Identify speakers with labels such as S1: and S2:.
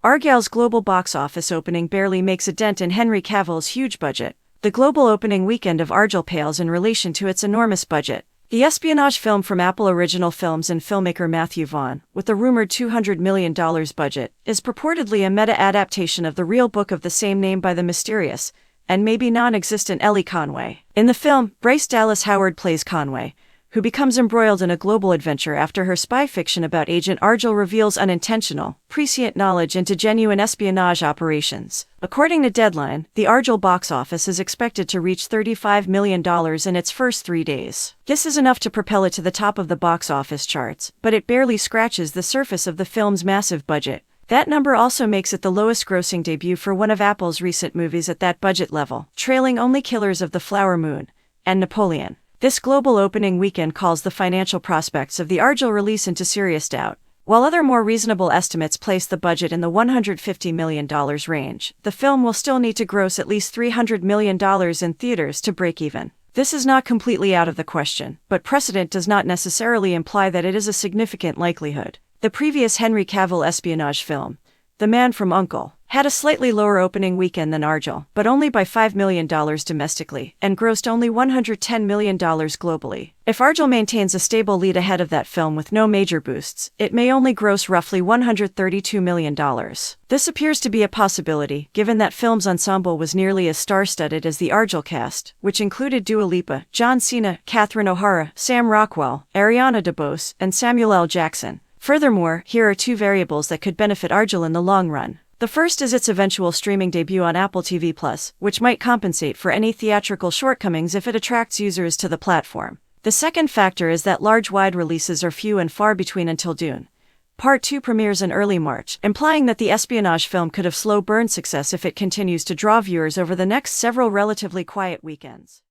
S1: Argyle's global box office opening barely makes a dent in Henry Cavill's huge budget. The global opening weekend of Argylle pales in relation to its enormous budget. The espionage film from Apple Original Films and filmmaker Matthew Vaughn, with a rumored $200 million budget, is purportedly a meta-adaptation of the real book of the same name by the mysterious, and maybe non-existent Ellie Conway. In the film, Bryce Dallas Howard plays Conway, who becomes embroiled in a global adventure after her spy fiction about Agent Argylle reveals unintentional, prescient knowledge into genuine espionage operations. According to Deadline, the Argylle box office is expected to reach $35 million in its first 3 days. This is enough to propel it to the top of the box office charts, but it barely scratches the surface of the film's massive budget. That number also makes it the lowest-grossing debut for one of Apple's recent movies at that budget level, trailing only Killers of the Flower Moon and Napoleon. This global opening weekend calls the financial prospects of the Argylle release into serious doubt. While other more reasonable estimates place the budget in the $150 million range, the film will still need to gross at least $300 million in theaters to break even. This is not completely out of the question, but precedent does not necessarily imply that it is a significant likelihood. The previous Henry Cavill espionage film, The Man from U.N.C.L.E., had a slightly lower opening weekend than Argylle, but only by $5 million domestically, and grossed only $110 million globally. If Argylle maintains a stable lead ahead of that film with no major boosts, it may only gross roughly $132 million. This appears to be a possibility, given that film's ensemble was nearly as star-studded as the Argylle cast, which included Dua Lipa, John Cena, Catherine O'Hara, Sam Rockwell, Ariana DeBose, and Samuel L. Jackson. Furthermore, here are two variables that could benefit Argylle in the long run. The first is its eventual streaming debut on Apple TV+, which might compensate for any theatrical shortcomings if it attracts users to the platform. The second factor is that large wide releases are few and far between until Dune Part 2 premieres in early March, implying that the espionage film could have slow burn success if it continues to draw viewers over the next several relatively quiet weekends.